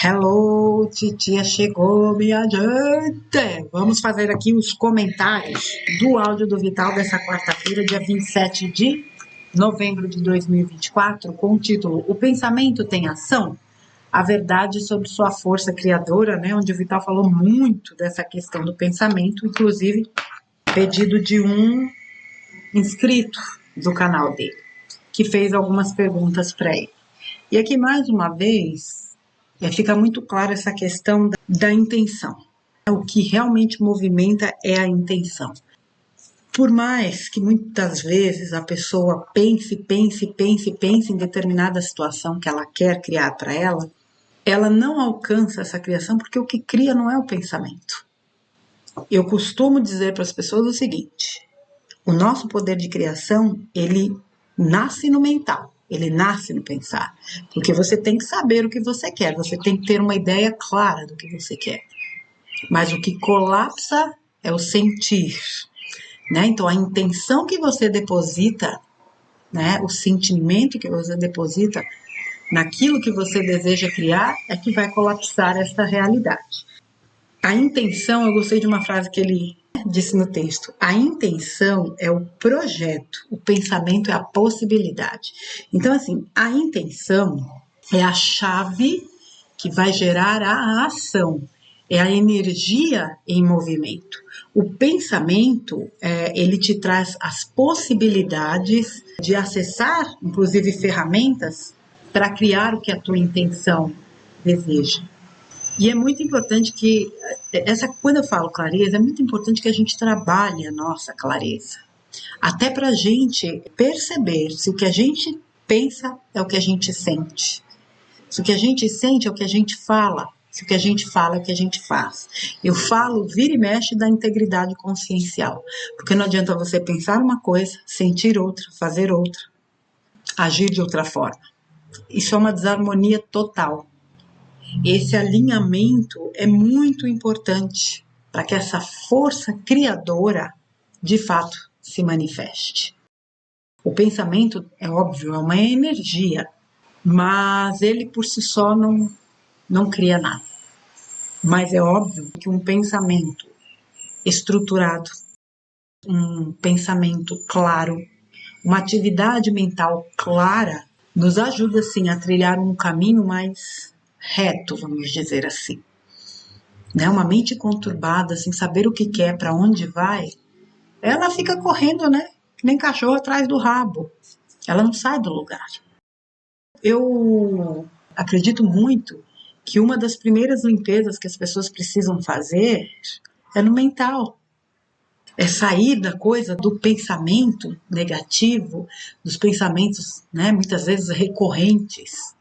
Hello, titia chegou, minha gente! Vamos fazer aqui os comentários do áudio do Vital dessa quarta-feira, dia 27 de novembro de 2024, com o título O Pensamento tem Ação? A verdade sobre sua força criadora, né? Onde o Vital falou muito dessa questão do pensamento, inclusive pedido de um inscrito do canal dele, que fez algumas perguntas para ele. E aqui, mais uma vez, fica muito claro essa questão da intenção. O que realmente movimenta é a intenção. Por mais que muitas vezes a pessoa pense em determinada situação que ela quer criar para ela não alcança essa criação porque o que cria não é o pensamento. Eu costumo dizer para as pessoas o seguinte: o nosso poder de criação, ele nasce no mental. Ele nasce no pensar, porque você tem que saber o que você quer, você tem que ter uma ideia clara do que você quer. Mas o que colapsa é o sentir, né? Então a intenção que você deposita, né, o sentimento que você deposita naquilo que você deseja criar é que vai colapsar essa realidade. A intenção, eu gostei de uma frase que ele disse no texto: a intenção é o projeto, o pensamento é a possibilidade. Então, assim, a intenção é a chave que vai gerar a ação, é a energia em movimento. O pensamento, ele te traz as possibilidades de acessar, inclusive, ferramentas para criar o que a tua intenção deseja. E é muito importante que, quando eu falo clareza, é muito importante que a gente trabalhe a nossa clareza. Até para a gente perceber se o que a gente pensa é o que a gente sente. Se o que a gente sente é o que a gente fala. Se o que a gente fala é o que a gente faz. Eu falo, vira e mexe, da integridade consciencial. Porque não adianta você pensar uma coisa, sentir outra, fazer outra, agir de outra forma. Isso é uma desarmonia total. Esse alinhamento é muito importante para que essa força criadora, de fato, se manifeste. O pensamento, é óbvio, é uma energia, mas ele por si só não cria nada. Mas é óbvio que um pensamento estruturado, um pensamento claro, uma atividade mental clara, nos ajuda, sim, a trilhar um caminho mais reto, vamos dizer assim. Né? Uma mente conturbada, sem saber o que quer, para onde vai, ela fica correndo, né? Que nem cachorro atrás do rabo. Ela não sai do lugar. Eu acredito muito que uma das primeiras limpezas que as pessoas precisam fazer é no mental. É sair da coisa do pensamento negativo, dos pensamentos, né, muitas vezes recorrentes.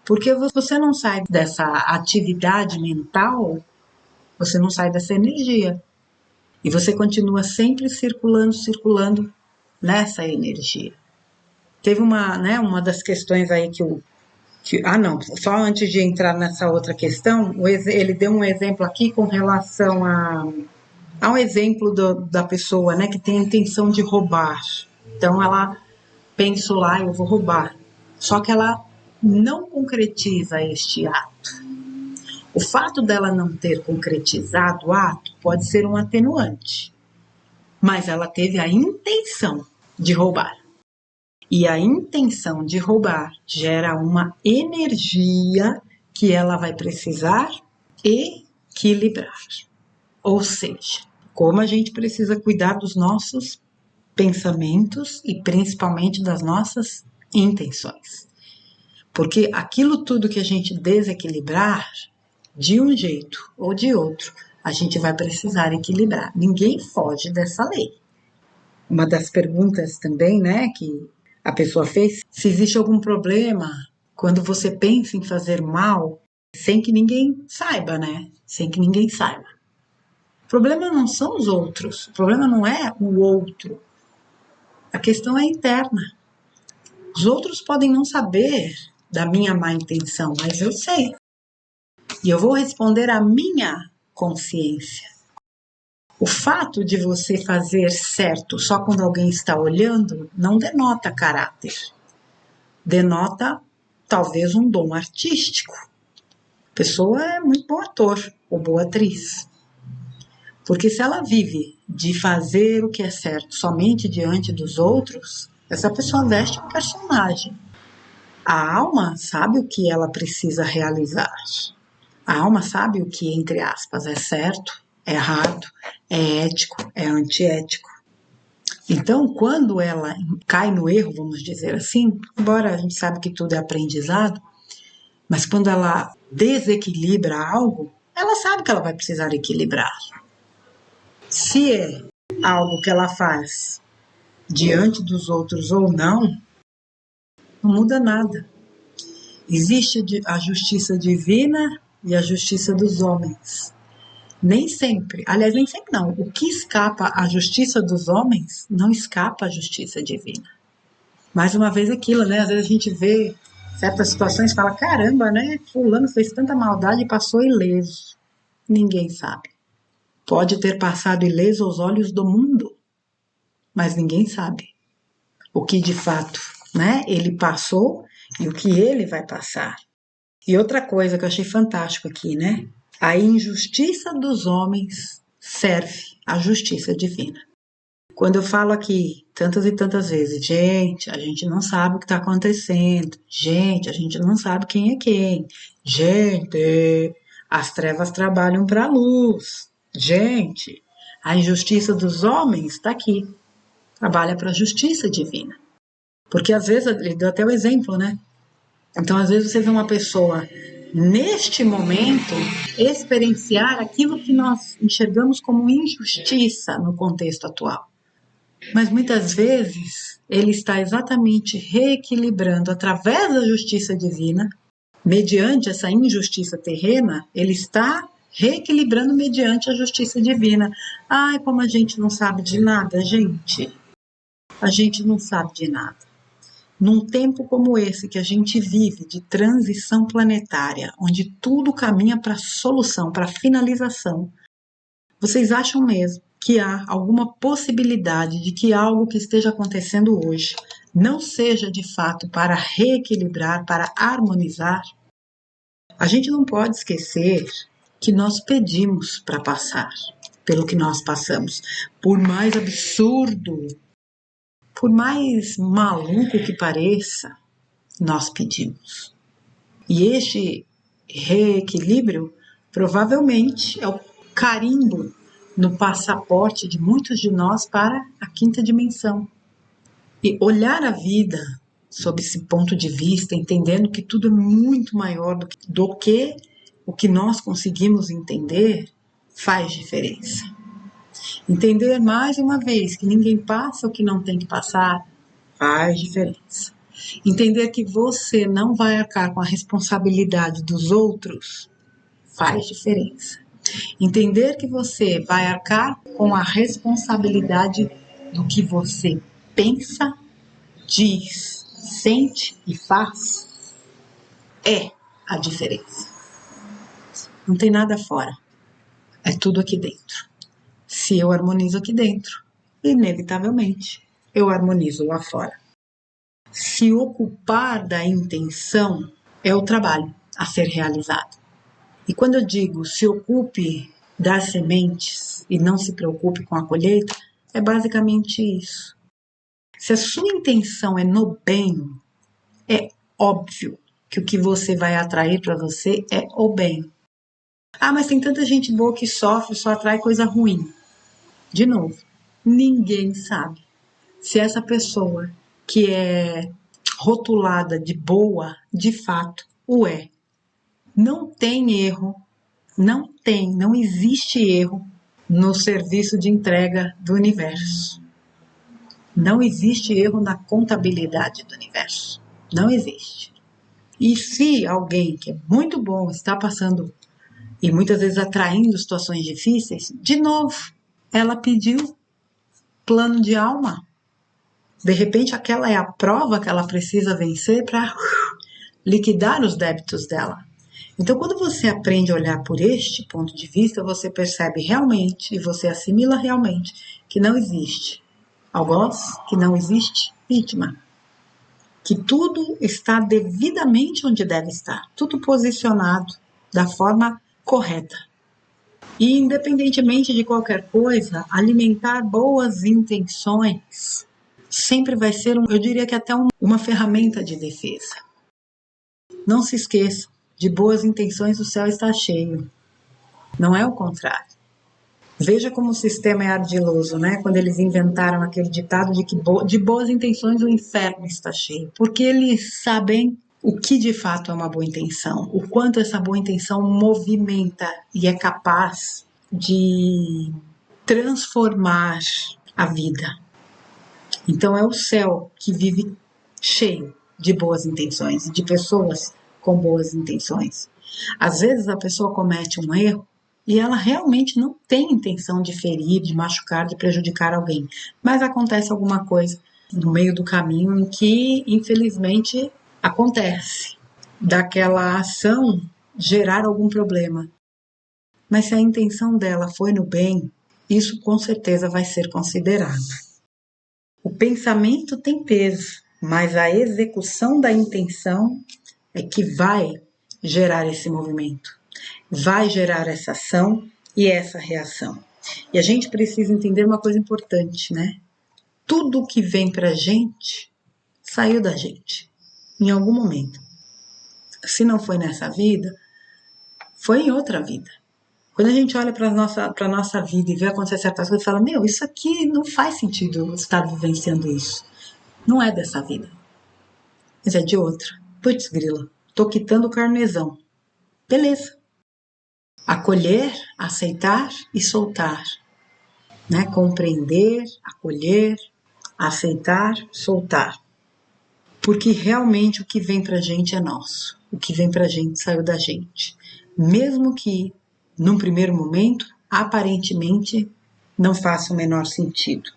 Porque você não sai dessa atividade mental, você não sai dessa energia. E você continua sempre circulando nessa energia. Teve uma das questões aí só antes de entrar nessa outra questão, ele deu um exemplo aqui com relação a um exemplo da pessoa, né, que tem a intenção de roubar. Então ela pensou lá, eu vou roubar. Só que ela não concretiza este ato. O fato dela não ter concretizado o ato pode ser um atenuante, mas ela teve a intenção de roubar. E a intenção de roubar gera uma energia que ela vai precisar equilibrar. Ou seja, como a gente precisa cuidar dos nossos pensamentos e principalmente das nossas intenções. Porque aquilo tudo que a gente desequilibrar, de um jeito ou de outro, a gente vai precisar equilibrar. Ninguém foge dessa lei. Uma das perguntas também, né, que a pessoa fez, se existe algum problema quando você pensa em fazer mal, sem que ninguém saiba, né? Sem que ninguém saiba. O problema não são os outros, o problema não é o outro. A questão é interna. Os outros podem não saber da minha má intenção, mas eu sei. E eu vou responder à minha consciência. O fato de você fazer certo só quando alguém está olhando não denota caráter. Denota talvez um dom artístico. A pessoa é muito bom ator ou boa atriz. Porque se ela vive de fazer o que é certo somente diante dos outros, essa pessoa veste um personagem. A alma sabe o que ela precisa realizar. A alma sabe o que, entre aspas, é certo, é errado, é ético, é antiético. Então, quando ela cai no erro, vamos dizer assim, embora a gente sabe que tudo é aprendizado, mas quando ela desequilibra algo, ela sabe que ela vai precisar equilibrar. Se é algo que ela faz diante dos outros ou não, não muda nada. Existe a justiça divina e a justiça dos homens. Nem sempre, aliás, nem sempre não. O que escapa à justiça dos homens não escapa à justiça divina. Mais uma vez aquilo, né? Às vezes a gente vê certas situações e fala, caramba, né? Fulano fez tanta maldade e passou ileso. Ninguém sabe. Pode ter passado ileso aos olhos do mundo, mas ninguém sabe o que de fato, né? Ele passou e o que ele vai passar. E outra coisa que eu achei fantástico aqui, né? A injustiça dos homens serve à justiça divina. Quando eu falo aqui tantas e tantas vezes, gente, a gente não sabe o que está acontecendo, gente, a gente não sabe quem é quem, gente, as trevas trabalham para a luz, gente, a injustiça dos homens está aqui, trabalha para a justiça divina. Porque às vezes, ele deu até o exemplo, né? Então, às vezes, você vê uma pessoa, neste momento, experienciar aquilo que nós enxergamos como injustiça no contexto atual. Mas, muitas vezes, ele está exatamente reequilibrando através da justiça divina, mediante essa injustiça terrena, ele está reequilibrando mediante a justiça divina. Ai, como a gente não sabe de nada, gente. A gente não sabe de nada. Num tempo como esse que a gente vive de transição planetária, onde tudo caminha para a solução, para a finalização, vocês acham mesmo que há alguma possibilidade de que algo que esteja acontecendo hoje não seja de fato para reequilibrar, para harmonizar? A gente não pode esquecer que nós pedimos para passar pelo que nós passamos, por mais absurdo, por mais maluco que pareça, nós pedimos. E este reequilíbrio provavelmente é o carimbo no passaporte de muitos de nós para a quinta dimensão. E olhar a vida sob esse ponto de vista, entendendo que tudo é muito maior do que o que nós conseguimos entender, faz diferença. Entender mais uma vez que ninguém passa o que não tem que passar, faz diferença. Entender que você não vai arcar com a responsabilidade dos outros, faz diferença. Entender que você vai arcar com a responsabilidade do que você pensa, diz, sente e faz, é a diferença. Não tem nada fora, é tudo aqui dentro. Se eu harmonizo aqui dentro, inevitavelmente eu harmonizo lá fora. Se ocupar da intenção é o trabalho a ser realizado. E quando eu digo se ocupe das sementes e não se preocupe com a colheita, é basicamente isso. Se a sua intenção é no bem, é óbvio que o que você vai atrair para você é o bem. Ah, mas tem tanta gente boa que sofre, só atrai coisa ruim. De novo, ninguém sabe se essa pessoa que é rotulada de boa, de fato, o é. Não tem erro, não existe erro no serviço de entrega do universo. Não existe erro na contabilidade do universo. Não existe. E se alguém que é muito bom está passando e muitas vezes atraindo situações difíceis, de novo, ela pediu plano de alma. De repente, aquela é a prova que ela precisa vencer para liquidar os débitos dela. Então, quando você aprende a olhar por este ponto de vista, você percebe realmente e você assimila realmente que não existe algoz, que não existe vítima. Que tudo está devidamente onde deve estar, tudo posicionado da forma correta. E independentemente de qualquer coisa, alimentar boas intenções sempre vai ser, eu diria que até uma ferramenta de defesa. Não se esqueça, de boas intenções o céu está cheio. Não é o contrário. Veja como o sistema é ardiloso, né? Quando eles inventaram aquele ditado de que de boas intenções o inferno está cheio. Porque eles sabem o que de fato é uma boa intenção, o quanto essa boa intenção movimenta e é capaz de transformar a vida. Então é o céu que vive cheio de boas intenções, de pessoas com boas intenções. Às vezes a pessoa comete um erro e ela realmente não tem intenção de ferir, de machucar, de prejudicar alguém, mas acontece alguma coisa no meio do caminho em que, infelizmente, acontece daquela ação gerar algum problema. Mas se a intenção dela foi no bem, isso com certeza vai ser considerado. O pensamento tem peso, mas a execução da intenção é que vai gerar esse movimento, vai gerar essa ação e essa reação. E a gente precisa entender uma coisa importante, né? Tudo que vem pra gente saiu da gente, em algum momento. Se não foi nessa vida, foi em outra vida. Quando a gente olha para a nossa vida e vê acontecer certas coisas, fala, meu, isso aqui não faz sentido eu estar vivenciando isso. Não é dessa vida, mas é de outra. Putz, grila, tô quitando o carnezão. Beleza. Acolher, aceitar e soltar. Né? Compreender, acolher, aceitar, soltar. Porque realmente o que vem pra gente é nosso. O que vem pra gente saiu da gente. Mesmo que, num primeiro momento, aparentemente, não faça o menor sentido.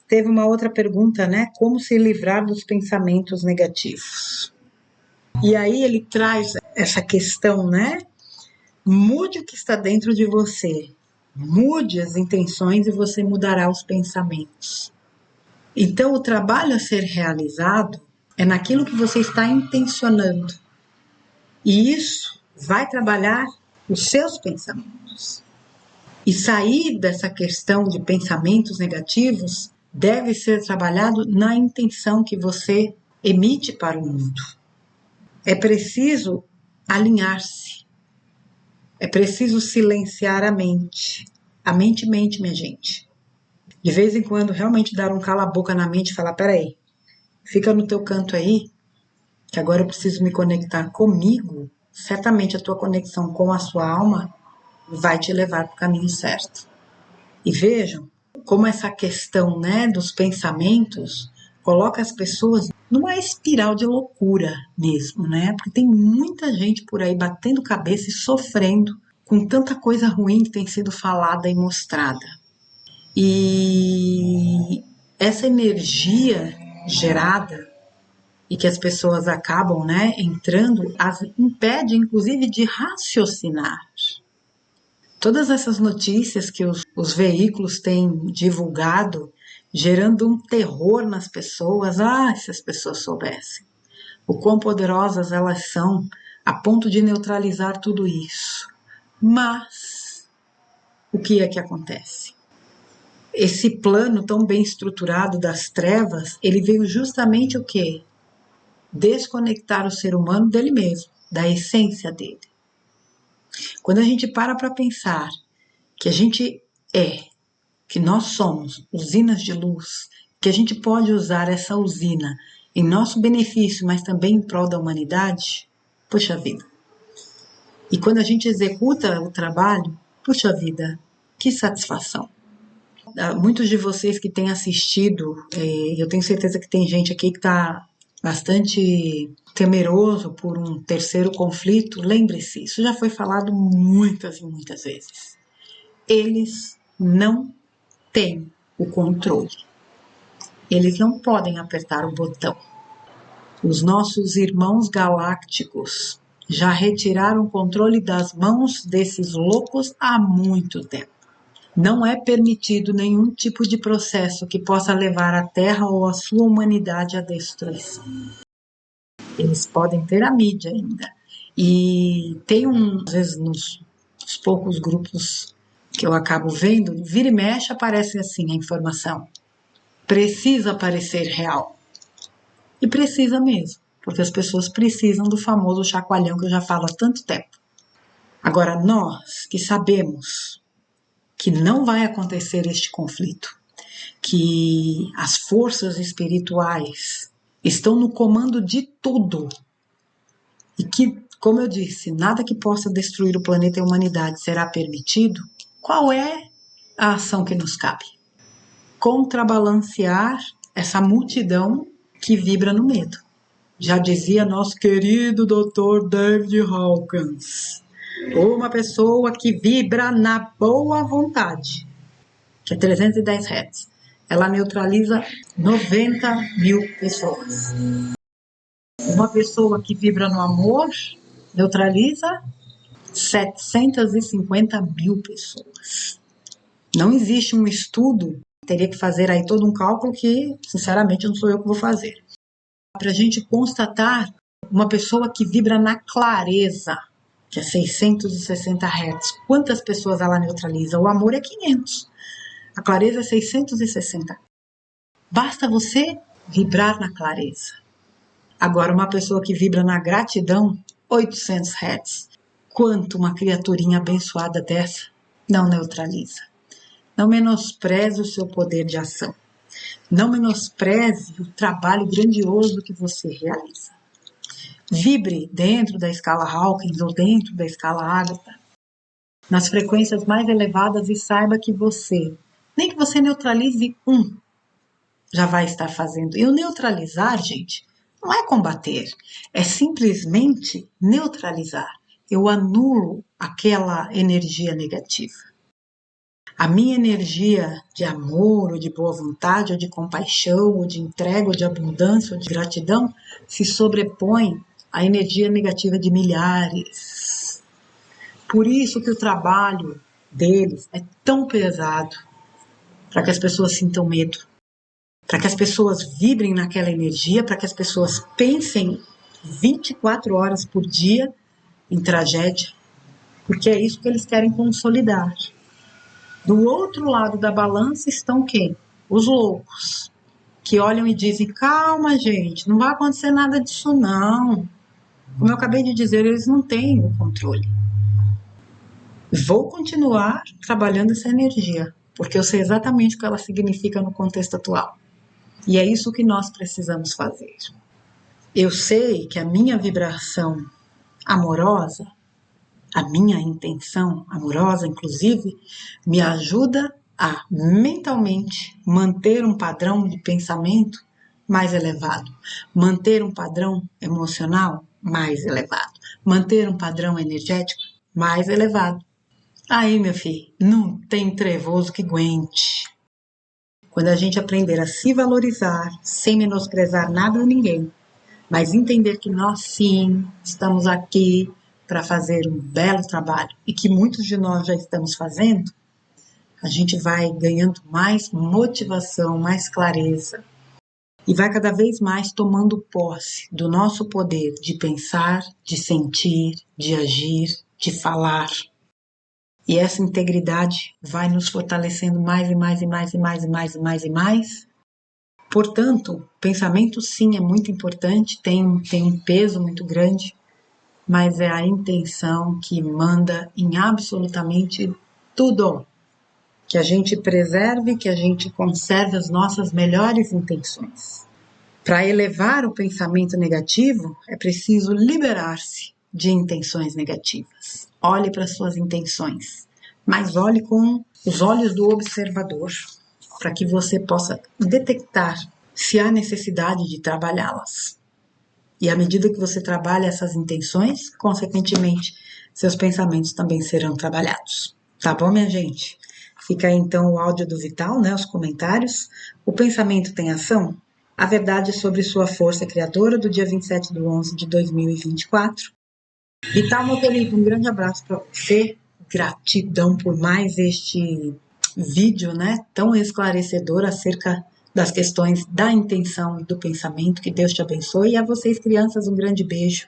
Teve uma outra pergunta, né? Como se livrar dos pensamentos negativos? E aí ele traz essa questão, né? Mude o que está dentro de você. Mude as intenções e você mudará os pensamentos. Então, o trabalho a ser realizado é naquilo que você está intencionando. E isso vai trabalhar os seus pensamentos. E sair dessa questão de pensamentos negativos deve ser trabalhado na intenção que você emite para o mundo. É preciso alinhar-se. É preciso silenciar a mente. A mente mente, minha gente. De vez em quando, realmente dar um cala-boca na mente e falar, peraí, fica no teu canto aí, que agora eu preciso me conectar comigo. Certamente a tua conexão com a sua alma vai te levar para o caminho certo. E vejam como essa questão, né, dos pensamentos coloca as pessoas numa espiral de loucura mesmo, né? Porque tem muita gente por aí batendo cabeça e sofrendo com tanta coisa ruim que tem sido falada e mostrada. E essa energia gerada e que as pessoas acabam, né, entrando, as impede inclusive de raciocinar. Todas essas notícias que os veículos têm divulgado, gerando um terror nas pessoas, se as pessoas soubessem o quão poderosas elas são a ponto de neutralizar tudo isso. Mas o que é que acontece? Esse plano tão bem estruturado das trevas, ele veio justamente o quê? Desconectar o ser humano dele mesmo, da essência dele. Quando a gente para pensar que a gente que nós somos usinas de luz, que a gente pode usar essa usina em nosso benefício, mas também em prol da humanidade, puxa vida. E quando a gente executa o trabalho, puxa vida, que satisfação. Muitos de vocês que têm assistido, eu tenho certeza que tem gente aqui que está bastante temeroso por um terceiro conflito. Lembre-se, isso já foi falado muitas e muitas vezes. Eles não têm o controle. Eles não podem apertar o botão. Os nossos irmãos galácticos já retiraram o controle das mãos desses loucos há muito tempo. Não é permitido nenhum tipo de processo que possa levar a Terra ou a sua humanidade à destruição. Eles podem ter a mídia ainda. E tem às vezes nos poucos grupos que eu acabo vendo, vira e mexe aparece assim a informação. Precisa parecer real. E precisa mesmo, porque as pessoas precisam do famoso chacoalhão que eu já falo há tanto tempo. Agora, nós que sabemos que não vai acontecer este conflito, que as forças espirituais estão no comando de tudo e que, como eu disse, nada que possa destruir o planeta e a humanidade será permitido, qual é a ação que nos cabe? Contrabalancear essa multidão que vibra no medo. Já dizia nosso querido Dr. David Hawkins, uma pessoa que vibra na boa vontade, que é 310 Hz, ela neutraliza 90 mil pessoas. Uma pessoa que vibra no amor neutraliza 750 mil pessoas. Não existe um estudo, teria que fazer aí todo um cálculo que, sinceramente, não sou eu que vou fazer. Para a gente constatar uma pessoa que vibra na clareza, que é 660 Hz, quantas pessoas ela neutraliza? O amor é 500, a clareza é 660. Basta você vibrar na clareza. Agora, uma pessoa que vibra na gratidão, 800 Hz, quanto uma criaturinha abençoada dessa não neutraliza? Não menospreze o seu poder de ação. Não menospreze o trabalho grandioso que você realiza. Vibre dentro da escala Hawkins ou dentro da escala Ágata, nas frequências mais elevadas, e saiba que você, nem que você neutralize já vai estar fazendo. E o neutralizar, gente, não é combater, é simplesmente neutralizar. Eu anulo aquela energia negativa. A minha energia de amor, ou de boa vontade, ou de compaixão, ou de entrega, ou de abundância, ou de gratidão, se sobrepõe à energia negativa de milhares. Por isso que o trabalho deles é tão pesado, para que as pessoas sintam medo, para que as pessoas vibrem naquela energia, para que as pessoas pensem 24 horas por dia em tragédia, porque é isso que eles querem consolidar. Do outro lado da balança estão quem? Os loucos, que olham e dizem, calma gente, não vai acontecer nada disso não. Como eu acabei de dizer, eles não têm o controle. Vou continuar trabalhando essa energia, porque eu sei exatamente o que ela significa no contexto atual. E é isso que nós precisamos fazer. Eu sei que a minha vibração amorosa, a minha intenção amorosa, inclusive, me ajuda a mentalmente manter um padrão de pensamento mais elevado, manter um padrão emocional mais elevado, manter um padrão energético mais elevado. Aí, meu filho, não tem trevoso que aguente. Quando a gente aprender a se valorizar, sem menosprezar nada ou ninguém, mas entender que nós sim estamos aqui para fazer um belo trabalho e que muitos de nós já estamos fazendo, a gente vai ganhando mais motivação, mais clareza e vai cada vez mais tomando posse do nosso poder de pensar, de sentir, de agir, de falar. E essa integridade vai nos fortalecendo mais e mais e mais e mais e mais e mais e mais. Portanto, pensamento sim é muito importante, tem um peso muito grande, mas é a intenção que manda em absolutamente tudo. Que a gente preserve, que a gente conserve as nossas melhores intenções. Para elevar o pensamento negativo, é preciso liberar-se de intenções negativas. Olhe para suas intenções, mas olhe com os olhos do observador, para que você possa detectar se há necessidade de trabalhá-las. E à medida que você trabalha essas intenções, consequentemente, seus pensamentos também serão trabalhados. Tá bom, minha gente? Fica aí então o áudio do Vital, né, os comentários. O pensamento tem ação? A verdade sobre sua força criadora, do dia 27/11 de 2024. Vital, meu querido, um grande abraço para você. Gratidão por mais este vídeo, né, tão esclarecedor acerca das questões da intenção e do pensamento. Que Deus te abençoe. E a vocês, crianças, um grande beijo.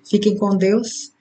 Fiquem com Deus